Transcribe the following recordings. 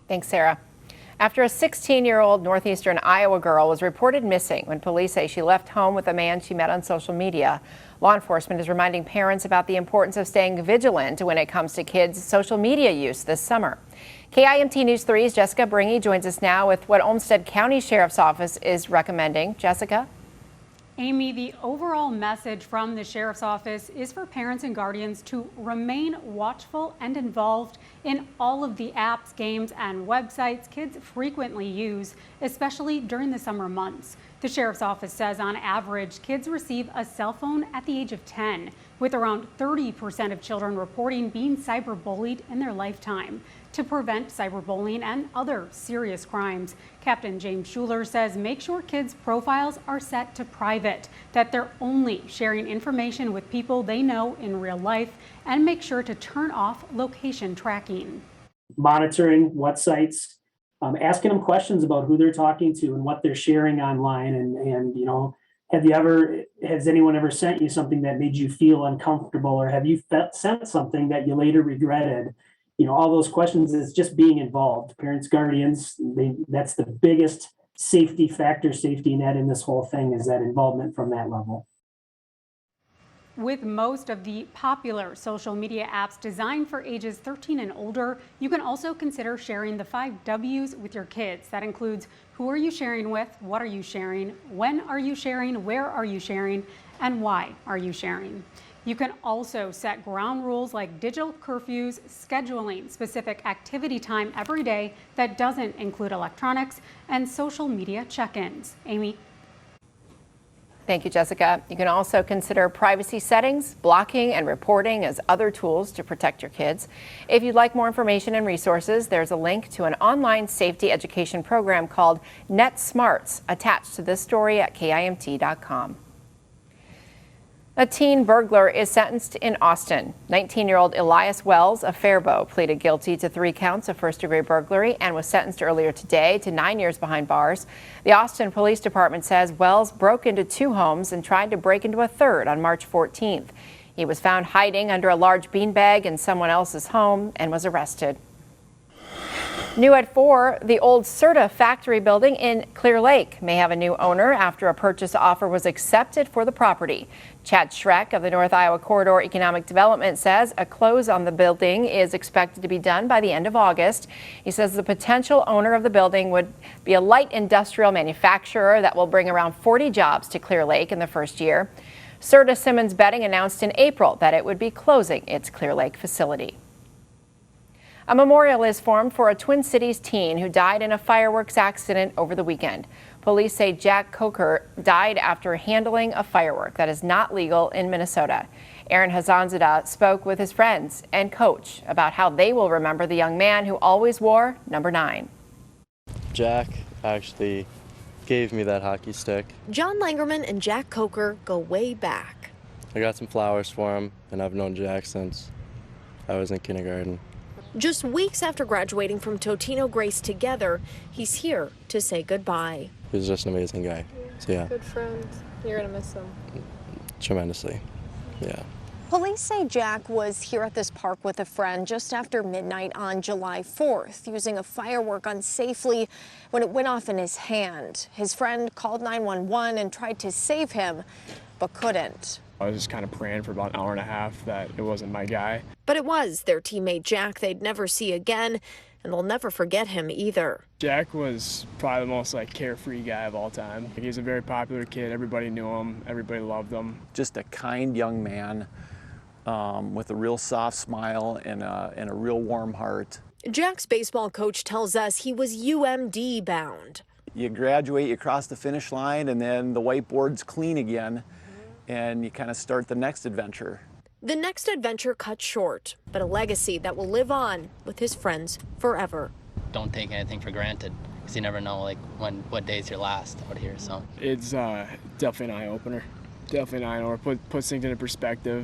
Thanks, Sarah. After a 16-year-old northeastern Iowa girl was reported missing when police say she left home with a man she met on social media, law enforcement is reminding parents about the importance of staying vigilant when it comes to kids' social media use this summer. KIMT News 3's Jessica Bringy joins us now with what Olmsted County Sheriff's Office is recommending. Jessica? Amy, the overall message from the Sheriff's Office is for parents and guardians to remain watchful and involved in all of the apps, games, and websites kids frequently use, especially during the summer months. The Sheriff's Office says on average, kids receive a cell phone at the age of 10, with around 30% of children reporting being cyberbullied in their lifetime. To prevent cyberbullying and other serious crimes, Captain James Schuler says make sure kids' profiles are set to private, that they're only sharing information with people they know in real life, and make sure to turn off location tracking. Monitoring what sites, asking them questions about who they're talking to and what they're sharing online, and has anyone ever sent you something that made you feel uncomfortable, or have you sent something that you later regretted? All those questions is just being involved. Parents, guardians, that's the biggest safety net in this whole thing, is that involvement from that level. With most of the popular social media apps designed for ages 13 and older, you can also consider sharing the 5 W's with your kids. That includes who are you sharing with, what are you sharing, when are you sharing, where are you sharing, and why are you sharing. You can also set ground rules like digital curfews, scheduling specific activity time every day that doesn't include electronics, and social media check-ins. Amy? Thank you, Jessica. You can also consider privacy settings, blocking, and reporting as other tools to protect your kids. If you'd like more information and resources, there's a link to an online safety education program called Net Smarts attached to this story at KIMT.com. A teen burglar is sentenced in Austin. 19-year-old Elias Wells of Faribault pleaded guilty to 3 counts of first-degree burglary and was sentenced earlier today to 9 years behind bars. The Austin Police Department says Wells broke into 2 homes and tried to break into a third on March 14th. He was found hiding under a large beanbag in someone else's home and was arrested. New at 4, the old Erta factory building in Clear Lake may have a new owner after a purchase offer was accepted for the property. Chad Schreck of the North Iowa Corridor Economic Development says a close on the building is expected to be done by the end of August. He says the potential owner of the building would be a light industrial manufacturer that will bring around 40 jobs to Clear Lake in the first year. Erta Simmons Bedding announced in April that it would be closing its Clear Lake facility. A memorial is formed for a Twin Cities teen who died in a fireworks accident over the weekend. Police say Jack Coker died after handling a firework that is not legal in Minnesota. Aaron Hazanzadeh spoke with his friends and coach about how they will remember the young man who always wore number 9. Jack actually gave me that hockey stick. John Langerman and Jack Coker go way back. I got some flowers for him, and I've known Jack since I was in kindergarten. Just weeks after graduating from Totino Grace together, he's here to say goodbye. He was just an amazing guy. So yeah. Good friend. You're gonna miss him. Tremendously. Yeah. Police say Jack was here at this park with a friend just after midnight on July 4th, using a firework unsafely when it went off in his hand. His friend called 911 and tried to save him, but couldn't. I was just kind of praying for about an hour and a half that it wasn't my guy. But it was their teammate Jack they'd never see again, and they'll never forget him either. Jack was probably the most carefree guy of all time. He was a very popular kid. Everybody knew him. Everybody loved him. Just a kind young man with a real soft smile and a real warm heart. Jack's baseball coach tells us he was UMD bound. You graduate, you cross the finish line, and then the whiteboard's clean again. And you kind of start the next adventure. The next adventure cut short, but a legacy that will live on with his friends forever. Don't take anything for granted, because you never know what day's your last out here. So it's definitely an eye-opener. Definitely an eye-opener. Puts things into perspective.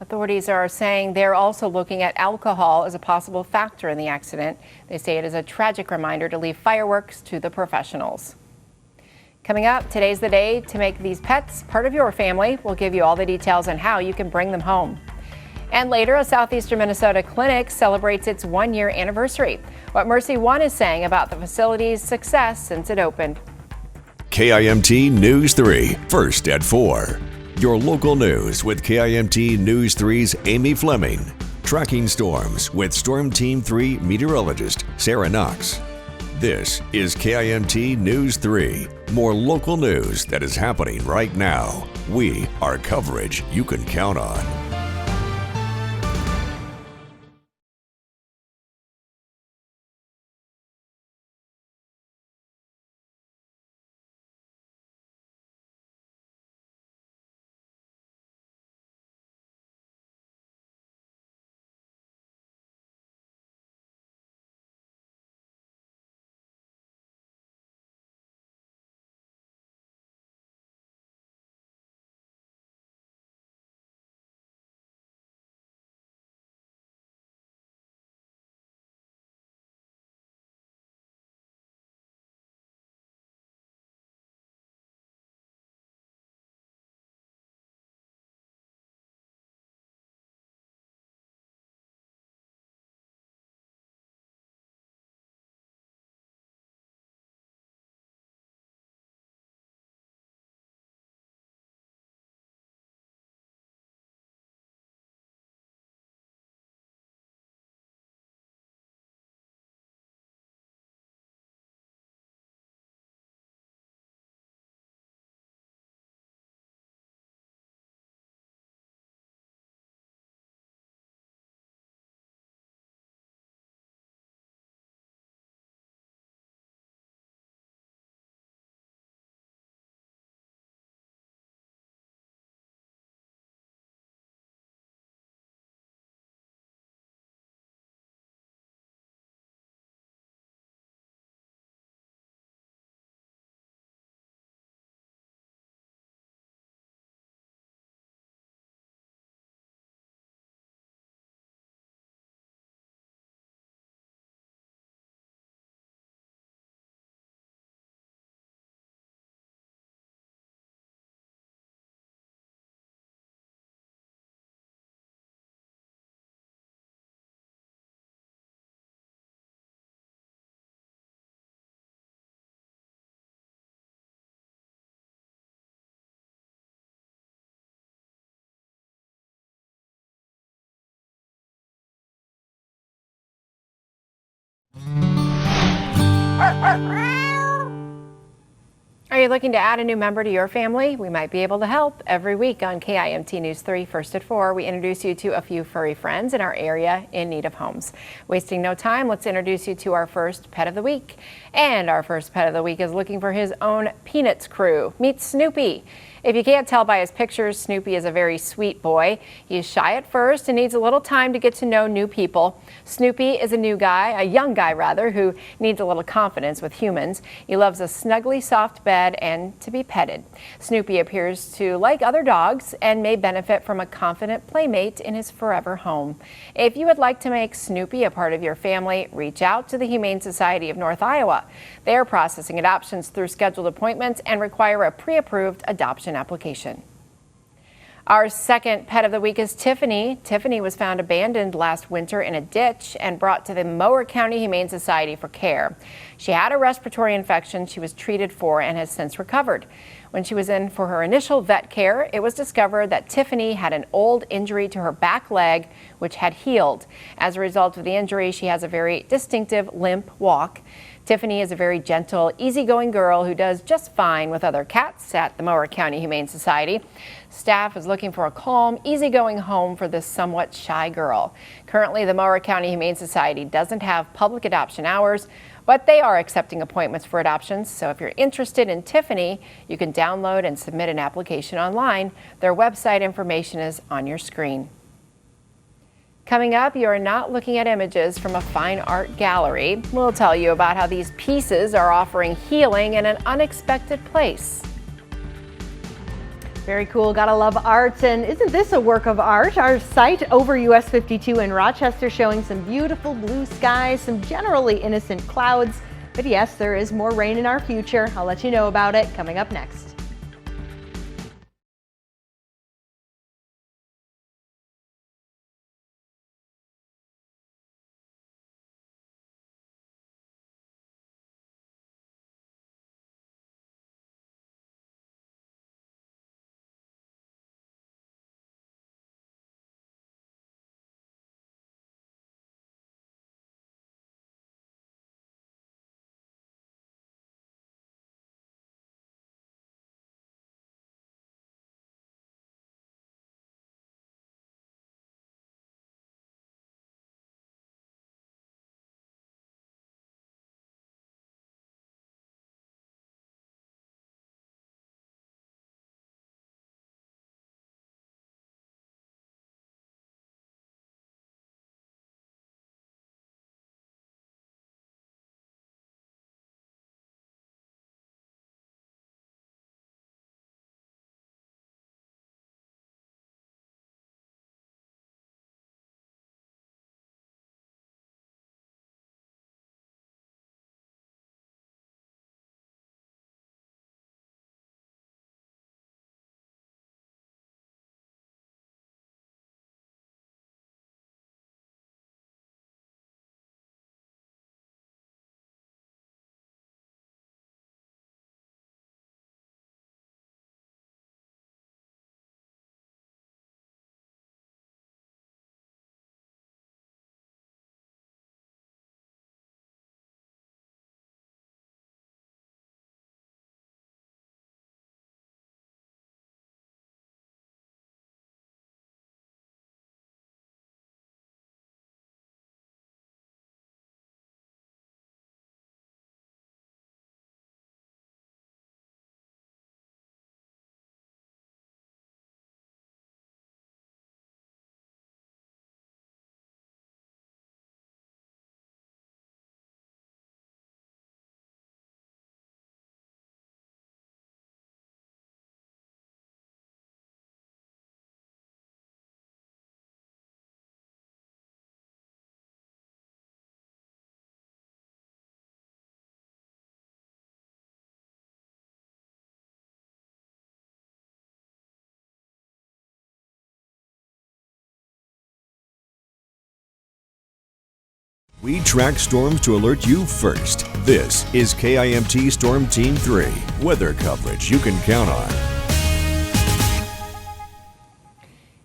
Authorities are saying they're also looking at alcohol as a possible factor in the accident. They say it is a tragic reminder to leave fireworks to the professionals. Coming up, today's the day to make these pets part of your family. We'll give you all the details on how you can bring them home. And later, a southeastern Minnesota clinic celebrates its 1-year anniversary. What Mercy One is saying about the facility's success since it opened. KIMT News 3, first at 4. Your local news with KIMT News 3's Amy Fleming. Tracking storms with Storm Team 3 meteorologist Sarah Knox. This is KIMT News 3. More local news that is happening right now. We are coverage you can count on. Are you looking to add a new member to your family? We might be able to help. Every week on KIMT News 3, first at 4, we introduce you to a few furry friends in our area in need of homes. Wasting no time, let's introduce you to our first pet of the week. And our first pet of the week is looking for his own Peanuts crew. Meet Snoopy. If you can't tell by his pictures, Snoopy is a very sweet boy. He is shy at first and needs a little time to get to know new people. Snoopy is a young guy rather, who needs a little confidence with humans. He loves a snuggly soft bed and to be petted. Snoopy appears to like other dogs and may benefit from a confident playmate in his forever home. If you would like to make Snoopy a part of your family, reach out to the Humane Society of North Iowa. They are processing adoptions through scheduled appointments and require a pre-approved adoption application. Our second pet of the week is Tiffany. Tiffany was found abandoned last winter in a ditch and brought to the Mower County Humane Society for care. She had a respiratory infection she was treated for and has since recovered. When she was in for her initial vet care, it was discovered that Tiffany had an old injury to her back leg, which had healed. As a result of the injury, she has a very distinctive limp walk. Tiffany is a very gentle, easygoing girl who does just fine with other cats at the Mower County Humane Society. Staff is looking for a calm, easygoing home for this somewhat shy girl. Currently, the Mower County Humane Society doesn't have public adoption hours, but they are accepting appointments for adoptions. So if you're interested in Tiffany, you can download and submit an application online. Their website information is on your screen. Coming up, you are not looking at images from a fine art gallery. We'll tell you about how these pieces are offering healing in an unexpected place. Very cool. Gotta love art. And isn't this a work of art? Our site over US 52 in Rochester showing some beautiful blue skies, some generally innocent clouds. But yes, there is more rain in our future. I'll let you know about it coming up next. We track storms to alert you first. This is KIMT Storm Team 3, weather coverage you can count on.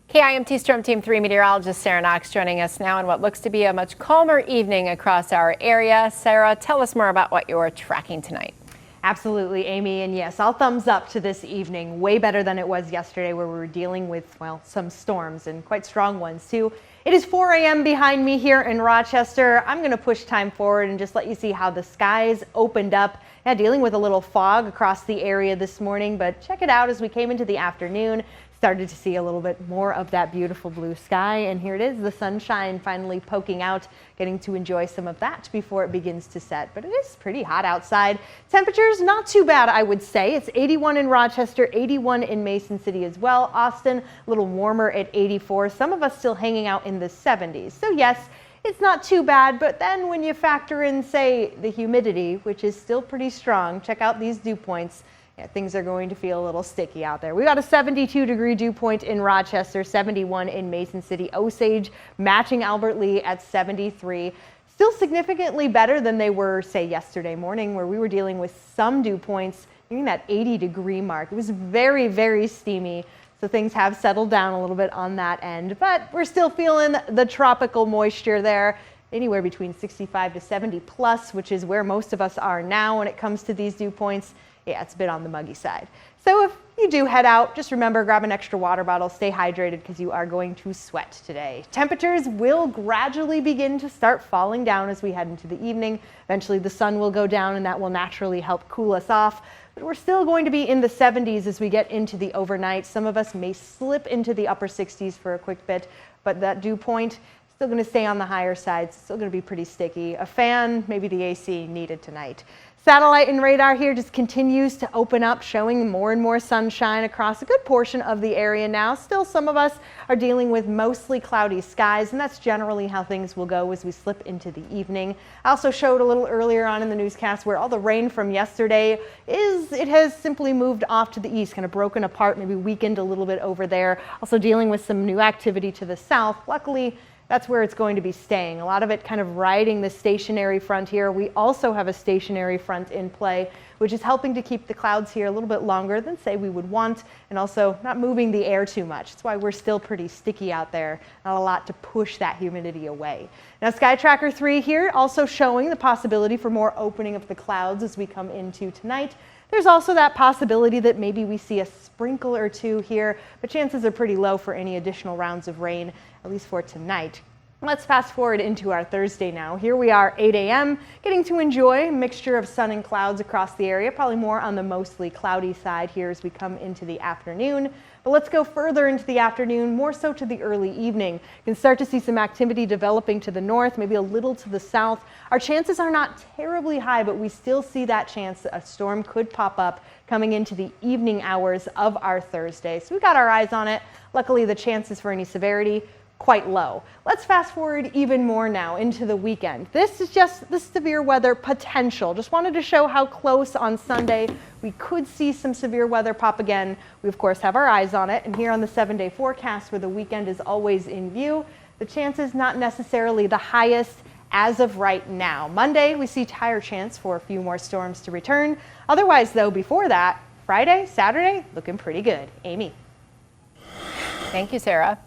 KIMT Storm Team 3 meteorologist Sarah Knox joining us now in what looks to be a much calmer evening across our area. Sarah, tell us more about what you're tracking tonight. Absolutely, Amy, and yes, I'll thumbs up to this evening. Way better than it was yesterday where we were dealing with, well, some storms and quite strong ones too. It is 4 a.m. behind me here in Rochester. I'm going to push time forward and just let you see how the skies opened up. Yeah, dealing with a little fog across the area this morning, but check it out as we came into the afternoon. Started to see a little bit more of that beautiful blue sky, and here it is, the sunshine finally poking out, getting to enjoy some of that before it begins to set. But it is pretty hot outside. Temperatures not too bad, I would say. It's 81 in Rochester, 81 in Mason City as well. Austin, a little warmer at 84. Some of us still hanging out in the 70s. So yes, it's not too bad, but then when you factor in, say, the humidity, which is still pretty strong, check out these dew points. Yeah, things are going to feel a little sticky out there. We got a 72-degree dew point in Rochester, 71 in Mason City. Osage matching Albert Lee at 73. Still significantly better than they were, say, yesterday morning, where we were dealing with some dew points hitting that 80-degree mark. It was very, very steamy. So things have settled down a little bit on that end, but we're still feeling the tropical moisture there. Anywhere between 65 to 70 plus, which is where most of us are now when it comes to these dew points. Yeah, it's a bit on the muggy side. So if you do head out, just remember, grab an extra water bottle, stay hydrated because you are going to sweat today. Temperatures will gradually begin to start falling down as we head into the evening. Eventually the sun will go down and that will naturally help cool us off. But we're still going to be in the 70s as we get into the overnight. Some of us may slip into the upper 60s for a quick bit, but that dew point still going to stay on the higher side. Still going to be pretty sticky. A fan, maybe the AC needed tonight. Satellite and radar here just continues to open up, showing more and more sunshine across a good portion of the area now. Still, some of us are dealing with mostly cloudy skies, and that's generally how things will go as we slip into the evening. I also showed a little earlier on in the newscast where all the rain from yesterday it has simply moved off to the east, kind of broken apart, maybe weakened a little bit over there. Also dealing with some new activity to the south. Luckily, that's where it's going to be staying. A lot of it kind of riding the stationary front here. We also have a stationary front in play, which is helping to keep the clouds here a little bit longer than, say, we would want, and also not moving the air too much. That's why we're still pretty sticky out there. Not a lot to push that humidity away. Now, Sky Tracker 3 here also showing the possibility for more opening of the clouds as we come into tonight. There's also that possibility that maybe we see a sprinkle or two here, but chances are pretty low for any additional rounds of rain, at least for tonight. Let's fast forward into our Thursday now. Here we are, 8 a.m., getting to enjoy a mixture of sun and clouds across the area, probably more on the mostly cloudy side here as we come into the afternoon. But let's go further into the afternoon, more so to the early evening. You can start to see some activity developing to the north, maybe a little to the south. Our chances are not terribly high, but we still see that chance that a storm could pop up coming into the evening hours of our Thursday. So we got our eyes on it. Luckily, the chances for any severity quite low. Let's fast forward even more now into the weekend. This is just the severe weather potential. Just wanted to show how close on Sunday we could see some severe weather pop again. We of course have our eyes on it, and here on the 7-day forecast where the weekend is always in view, the chances not necessarily the highest as of right now. Monday we see higher chance for a few more storms to return. Otherwise though, before that, Friday, Saturday, looking pretty good. Amy. Thank you, Sarah.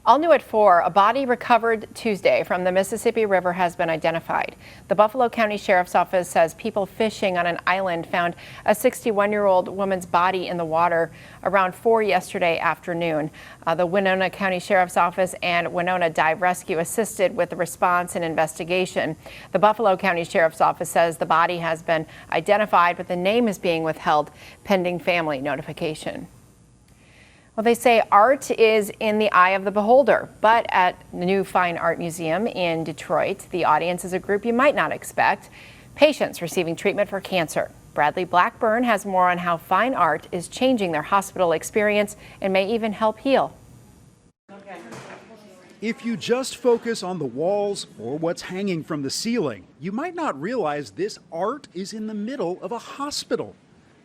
All new at 4, a body recovered Tuesday from the Mississippi River has been identified. The Buffalo County Sheriff's Office says people fishing on an island found a 61-year-old woman's body in the water around 4 yesterday afternoon. The Winona County Sheriff's Office and Winona Dive Rescue assisted with the response and investigation. The Buffalo County Sheriff's Office says the body has been identified, but the name is being withheld pending family notification. Well, they say art is in the eye of the beholder, but at the new Fine Art Museum in Detroit, the audience is a group you might not expect, patients receiving treatment for cancer. Bradley Blackburn has more on how fine art is changing their hospital experience and may even help heal. If you just focus on the walls or what's hanging from the ceiling, you might not realize this art is in the middle of a hospital.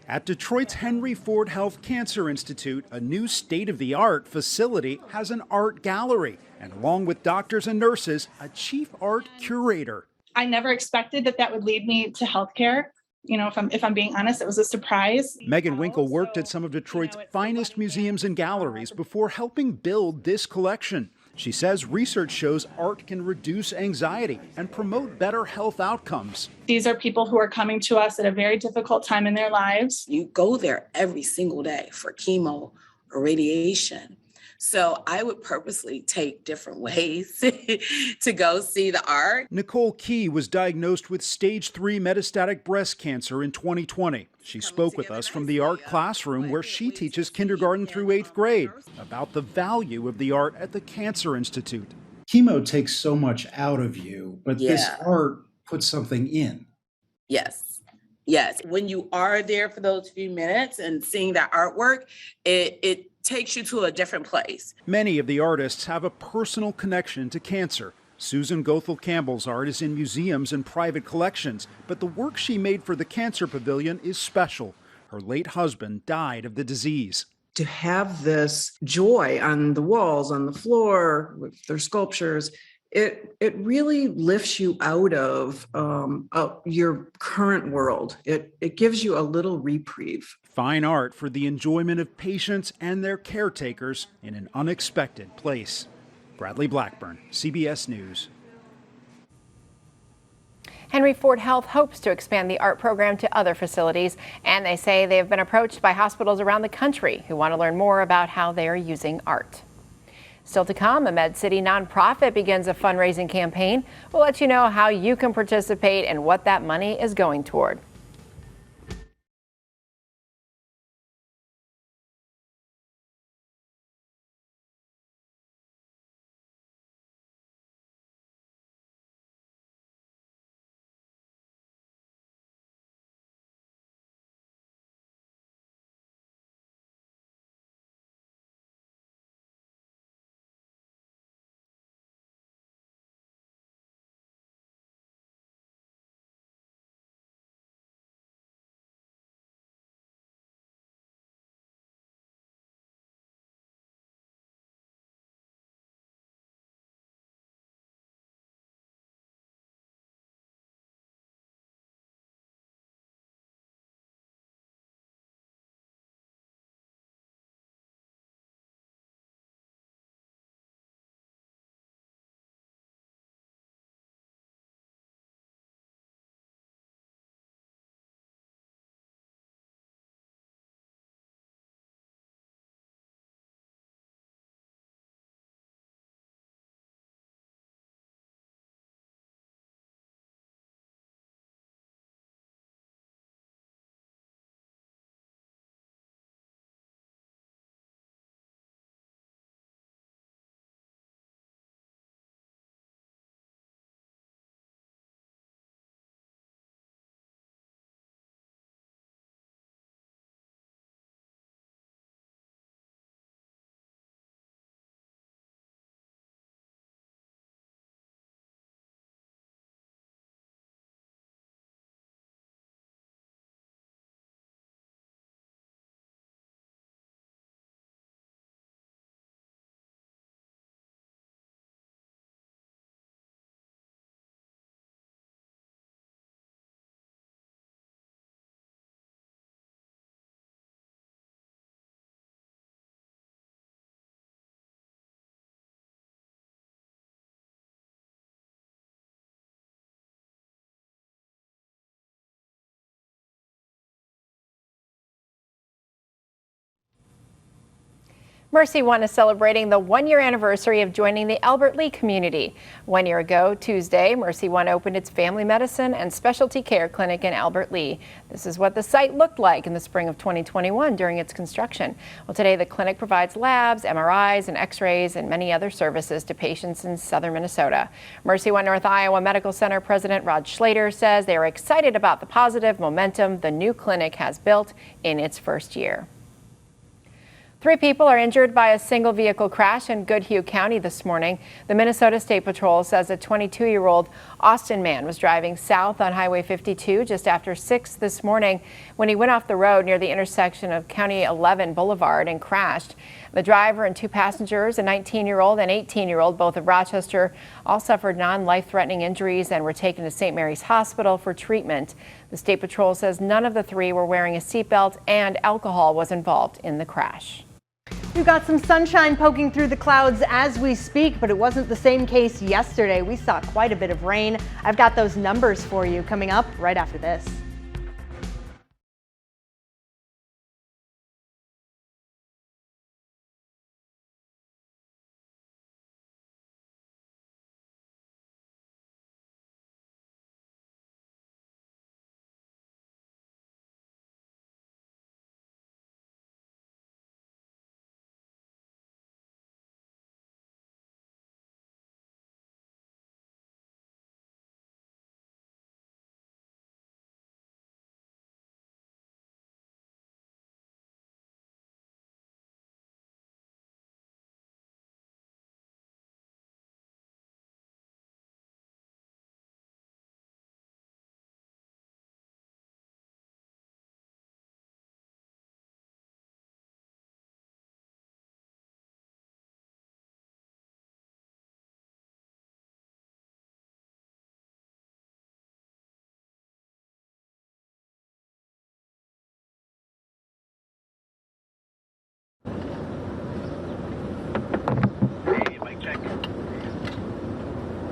At Detroit's Henry Ford Health Cancer Institute, a new state-of-the-art facility has an art gallery, and along with doctors and nurses, a chief art curator. I never expected that would lead me to healthcare. You know, if I'm being honest, it was a surprise. Megan Winkle worked at some of Detroit's finest museums and galleries before helping build this collection. She says research shows art can reduce anxiety and promote better health outcomes. These are people who are coming to us at a very difficult time in their lives. You go there every single day for chemo or radiation. So I would purposely take different ways to go see the art. Nicole Key was diagnosed with stage 3 metastatic breast cancer in 2020. She spoke with us from the art classroom where she teaches kindergarten through 8th grade about the value of the art at the Cancer Institute. Chemo takes so much out of you, but this art puts something in. Yes. Yes. When you are there for those few minutes and seeing that artwork, it takes you to a different place. Many of the artists have a personal connection to cancer. Susan Goethel Campbell's art is in museums and private collections, but the work she made for the Cancer Pavilion is special. Her late husband died of the disease. To have this joy on the walls, on the floor, with their sculptures, it really lifts you out of your current world. It gives you a little reprieve. Fine art for the enjoyment of patients and their caretakers in an unexpected place. Bradley Blackburn, CBS News. Henry Ford Health hopes to expand the art program to other facilities, and they say they have been approached by hospitals around the country who want to learn more about how they are using art. Still to come, a Med City nonprofit begins a fundraising campaign. We'll let you know how you can participate and what that money is going toward. Mercy One is celebrating the 1-year anniversary of joining the Albert Lea community. 1 year ago, Tuesday, Mercy One opened its family medicine and specialty care clinic in Albert Lea. This is what the site looked like in the spring of 2021 during its construction. Well, today the clinic provides labs, MRIs, and x-rays and many other services to patients in southern Minnesota. Mercy One North Iowa Medical Center President Rod Schlater says they are excited about the positive momentum the new clinic has built in its first year. 3 people are injured by a single vehicle crash in Goodhue County this morning. The Minnesota State Patrol says a 22-year-old Austin man was driving south on Highway 52 just after 6 this morning when he went off the road near the intersection of County 11 Boulevard and crashed. The driver and 2 passengers, a 19-year-old and 18-year-old, both of Rochester, all suffered non-life-threatening injuries and were taken to St. Mary's Hospital for treatment. The State Patrol says none of the 3 were wearing a seatbelt and alcohol was involved in the crash. We've got some sunshine poking through the clouds as we speak, but it wasn't the same case yesterday. We saw quite a bit of rain. I've got those numbers for you coming up right after this.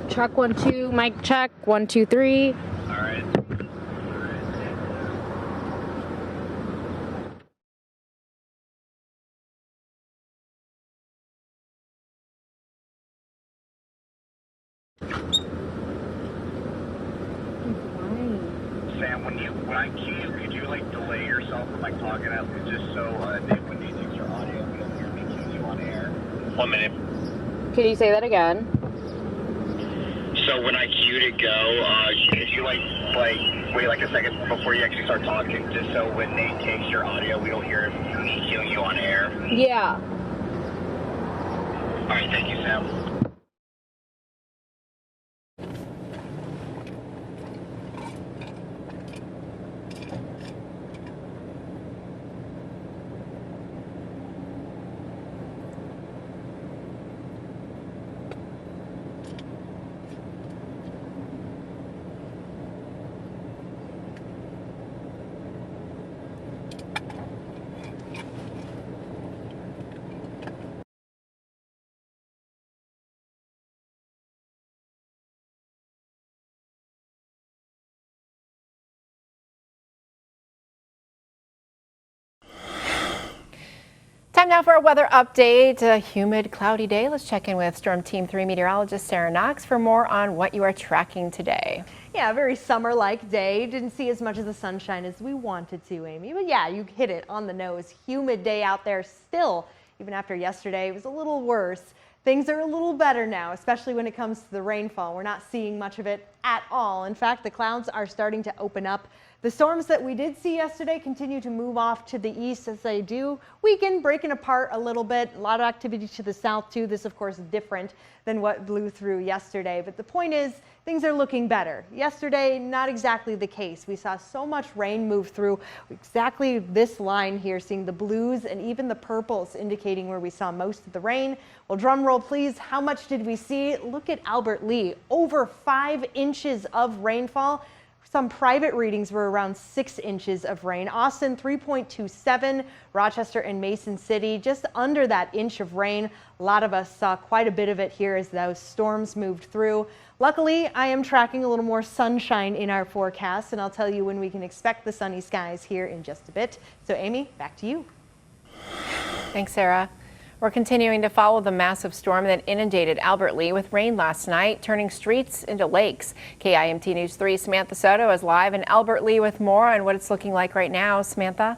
Truck 1 2, mic check 1 2 3. All right. Sam, when I cue you, could you like delay yourself from like talking out just so when they take your audio, we don't hear me cueing you on air? 1 minute. Can you say that again? So when I cue to go, could you like wait like a second before you actually start talking, just so when Nate takes your audio, we don't hear me cueing you on air? Yeah. All right, thank you, Sam. Time now for a weather update. A humid, cloudy day. Let's check in with Storm Team 3 meteorologist Sarah Knox for more on what you are tracking today. Yeah, a very summer-like day. Didn't see as much of the sunshine as we wanted to, Amy. But yeah, you hit it on the nose. Humid day out there still. Even after yesterday, it was a little worse. Things are a little better now, especially when it comes to the rainfall. We're not seeing much of it at all. In fact, the clouds are starting to open up. The storms that we did see yesterday continue to move off to the east as they do weaken, breaking apart a little bit. A lot of activity to the south too. This, of course, is different than what blew through yesterday. But the point is, things are looking better. Yesterday, not exactly the case. We saw so much rain move through exactly this line here, seeing the blues and even the purples indicating where we saw most of the rain. Well, drum roll, please. How much did we see? Look at Albert Lee. Over 5 inches of rainfall. Some private readings were around 6 inches of rain. Austin 3.27, Rochester and Mason City just under that inch of rain. A lot of us saw quite a bit of it here as those storms moved through. Luckily, I am tracking a little more sunshine in our forecast, and I'll tell you when we can expect the sunny skies here in just a bit. So Amy, back to you. Thanks, Sarah. We're continuing to follow the massive storm that inundated Albert Lee with rain last night, turning streets into lakes. KIMT News 3 Samantha Soto is live in Albert Lee with more on what it's looking like right now. Samantha?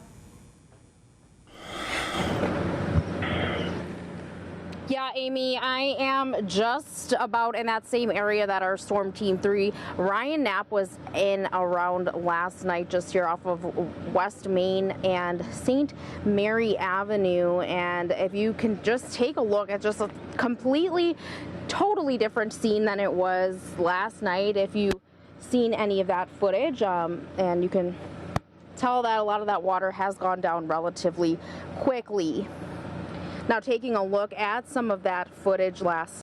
Yeah, Amy, I am just about in that same area that our Storm Team 3 Ryan Knapp was in around last night, just here off of West Main and St. Mary Avenue. And if you can just take a look at just a completely, totally different scene than it was last night. If you've seen any of that footage, and you can tell that a lot of that water has gone down relatively quickly. Now, taking a look at some of that footage last